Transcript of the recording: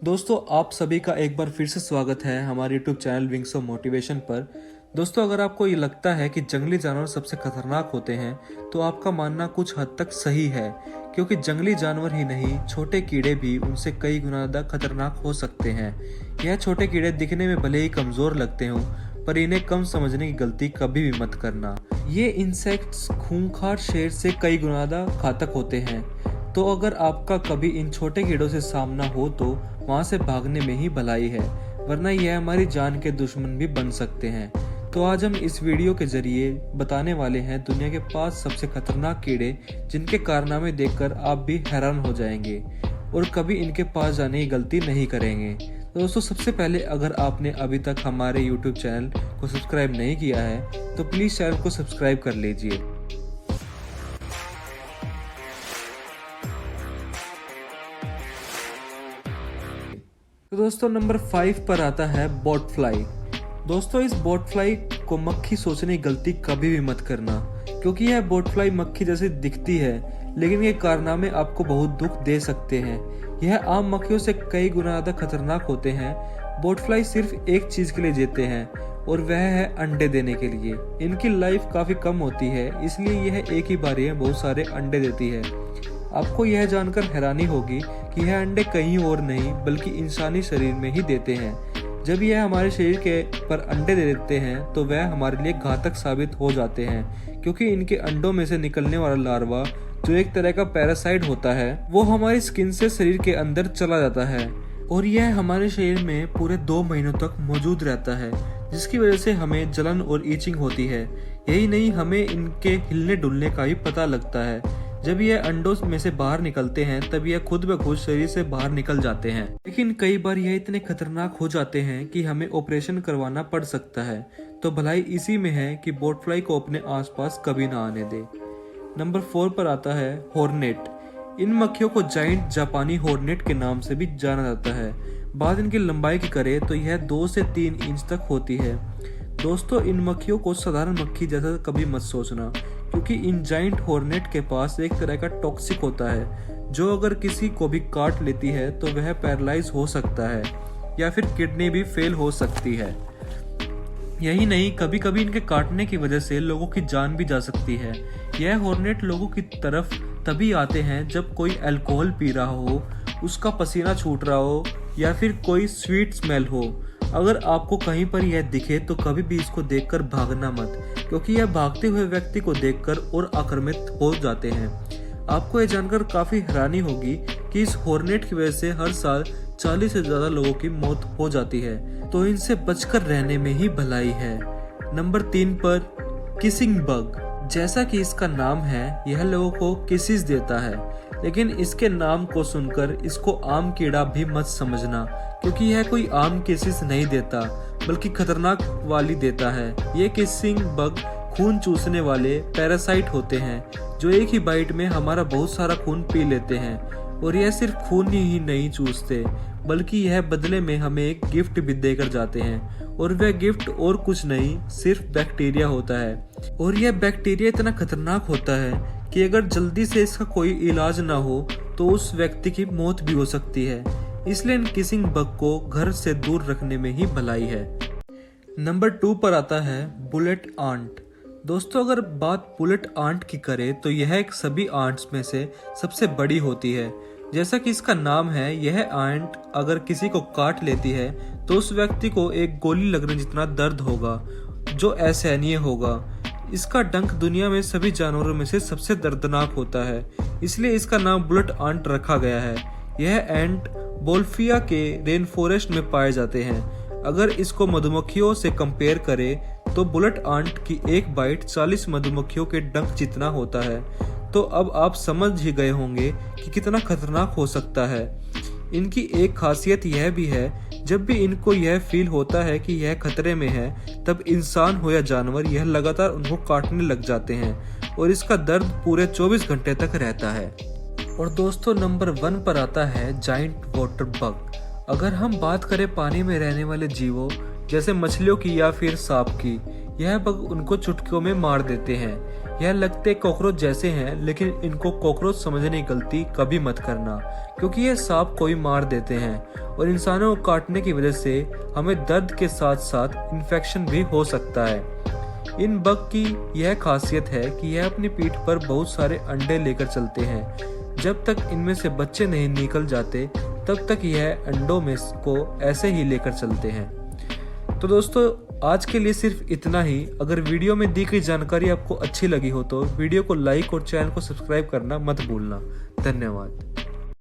दोस्तों आप सभी का एक बार फिर से स्वागत है हमारे YouTube channel wings of motivation पर। दोस्तों अगर आपको ये लगता है कि जंगली जानवर सबसे खतरनाक होते हैं तो आपका मानना कुछ हद तक सही है, क्योंकि जंगली जानवर ही नहीं छोटे कीड़े भी उनसे कई गुना ज़्यादा खतरनाक हो सकते हैं। यह छोटे कीड़े दिखने में भले ही कमज़ोर लगते हों, पर इन्हें कम समझने की गलती कभी भी मत करना। ये इंसेक्ट्स खूंखार शेर से कई गुना ज़्यादा घातक होते हैं, तो अगर आपका कभी इन छोटे कीड़ों से सामना हो तो वहां से भागने में ही भलाई है, वरना यह हमारी जान के दुश्मन भी बन सकते हैं। तो आज हम इस वीडियो के जरिए बताने वाले हैं दुनिया के 5 सबसे खतरनाक कीड़े, जिनके कारनामे देखकर आप भी हैरान हो जाएंगे और कभी इनके पास जाने की गलती नहीं करेंगे। तो दोस्तों सबसे पहले अगर आपने अभी तक हमारे YouTube चैनल को सब्सक्राइब नहीं किया है तो प्लीज़ चैनल को सब्सक्राइब कर लीजिए। तो दोस्तों नंबर 5 पर आता है बोट फ्लाई। दोस्तों इस बोट फ्लाई को मक्खी सोचने की गलती कभी भी मत करना, क्योंकि यह बोट फ्लाई मक्खी जैसी दिखती है, लेकिन ये कारनामे आपको बहुत दुख दे सकते हैं। यह आम मक्खियों से कई गुना ज्यादा खतरनाक होते हैं। बोट फ्लाई सिर्फ एक चीज के लिए जीते हैं और वह है अंडे देने के लिए। इनकी लाइफ काफी कम होती है, इसलिए यह एक ही बारी में बहुत सारे अंडे देती है। आपको यह जानकर हैरानी होगी कि यह अंडे कहीं और नहीं बल्कि इंसानी शरीर में ही देते हैं। जब यह हमारे शरीर के पर अंडे दे देते हैं तो वह हमारे लिए घातक साबित हो जाते हैं, क्योंकि इनके अंडों में से निकलने वाला लार्वा, जो एक तरह का पैरासाइट होता है, वो हमारी स्किन से शरीर के अंदर चला जाता है और यह हमारे शरीर में पूरे 2 महीनों तक मौजूद रहता है, जिसकी वजह से हमें जलन और ईचिंग होती है। यही नहीं, हमें इनके हिलने डुलने का भी पता लगता है। जब यह अंडों में से बाहर निकलते हैं तब यह खुद ब खुद शरीर से बाहर निकल जाते हैं, लेकिन कई बार यह इतने खतरनाक हो जाते हैं कि हमें ऑपरेशन करवाना पड़ सकता है। तो भलाई इसी में है कि बोट फ्लाई को अपने आसपास कभी ना आने दे। नंबर 4 पर आता है हॉर्नेट। इन मक्खियों को जाइंट जापानी हॉर्नेट के नाम से भी जाना जाता है। बात इनकी लंबाई की करें तो यह 2 से 3 इंच तक होती है। दोस्तों इन मक्खियों को साधारण मक्खी जैसा कभी मत सोचना, क्योंकि इन जाइंट हॉर्नेट के पास एक तरह का टॉक्सिक होता है, जो अगर किसी को भी काट लेती है तो वह पैरालाइज हो सकता है या फिर किडनी भी फेल हो सकती है। यही नहीं, कभी कभी इनके काटने की वजह से लोगों की जान भी जा सकती है। यह हॉर्नेट लोगों की तरफ तभी आते हैं जब कोई अल्कोहल पी रहा हो, उसका पसीना छूट रहा हो या फिर कोई स्वीट स्मेल हो। अगर आपको कहीं पर यह दिखे तो कभी भी इसको देखकर भागना मत, क्योंकि यह भागते हुए व्यक्ति को देखकर और आक्रामित हो जाते हैं। आपको यह जानकर काफी हैरानी होगी कि इस हॉर्नेट की वजह से हर साल 40 से ज्यादा लोगों की मौत हो जाती है, तो इनसे बचकर रहने में ही भलाई है। नंबर 3 पर किसिंग बग। जैसा कि इसका नाम है, यह लोगों को किसिस देता है, लेकिन इसके नाम को सुनकर इसको आम कीड़ा भी मत समझना, क्योंकि यह कोई आम किसिस नहीं देता बल्कि खतरनाक वाली देता है। ये किसिंग बग खून चूसने वाले पैरासाइट होते हैं, जो एक ही बाइट में हमारा बहुत सारा खून पी लेते हैं। और यह सिर्फ खून ही नहीं चूसते, बल्कि यह बदले में हमें एक गिफ्ट भी देकर जाते हैं, और वह गिफ्ट और कुछ नहीं सिर्फ बैक्टीरिया होता है। और यह बैक्टीरिया इतना खतरनाक होता है कि अगर जल्दी से इसका कोई इलाज ना हो तो उस व्यक्ति की मौत भी हो सकती है। इसलिए इन किसिंग बग को घर से दूर रखने में ही भलाई है। नंबर 2 पर आता है बुलेट आंट। दोस्तों अगर बात बुलेट आंट की करें तो यह एक सभी आंट्स में से सबसे बड़ी होती है। जैसा कि इसका नाम है, यह आंट अगर किसी को काट लेती है तो उस व्यक्ति को एक गोली लगने जितना दर्द होगा, जो असहनीय होगा। इसका डंक दुनिया में सभी जानवरों में से सबसे दर्दनाक होता है, इसलिए इसका नाम बुलेट आंट रखा गया है। यह एंट बोल्फिया के रेन फॉरेस्ट में पाए जाते हैं। अगर इसको मधुमक्खियों से कंपेयर करें तो बुलेट आंट की एक बाइट 40 मधुमक्खियों के डंक जितना होता है। तो अब आप समझ ही गए होंगे कि कितना खतरनाक हो सकता है। इनकी एक खासियत यह भी है, जब भी इनको यह फील होता है कि यह खतरे में है, तब इंसान हो या जानवर यह लगातार उनको काटने लग जाते हैं और इसका दर्द पूरे 24 घंटे तक रहता है। और दोस्तों नंबर 1 पर आता है जाइंट वाटर बग। अगर हम बात करें पानी में रहने वाले जीवों जैसे मछलियों की या फिर सांप की, यह बग उनको चुटकियों में मार देते हैं। यह लगते कॉकरोच जैसे हैं, लेकिन इनको कॉकरोच समझने की गलती कभी मत करना, क्योंकि ये सांप को भी मार देते हैं और इंसानों को काटने की वजह से हमें दर्द के साथ साथ इन्फेक्शन भी हो सकता है। इन बग की यह खासियत है कि यह अपनी पीठ पर बहुत सारे अंडे लेकर चलते हैं। जब तक इनमें से बच्चे नहीं निकल जाते तब तक यह अंडों में को ऐसे ही लेकर चलते हैं। तो दोस्तों, आज के लिए सिर्फ इतना ही। अगर वीडियो में दी गई जानकारी आपको अच्छी लगी हो तो वीडियो को लाइक और चैनल को सब्सक्राइब करना मत भूलना। धन्यवाद।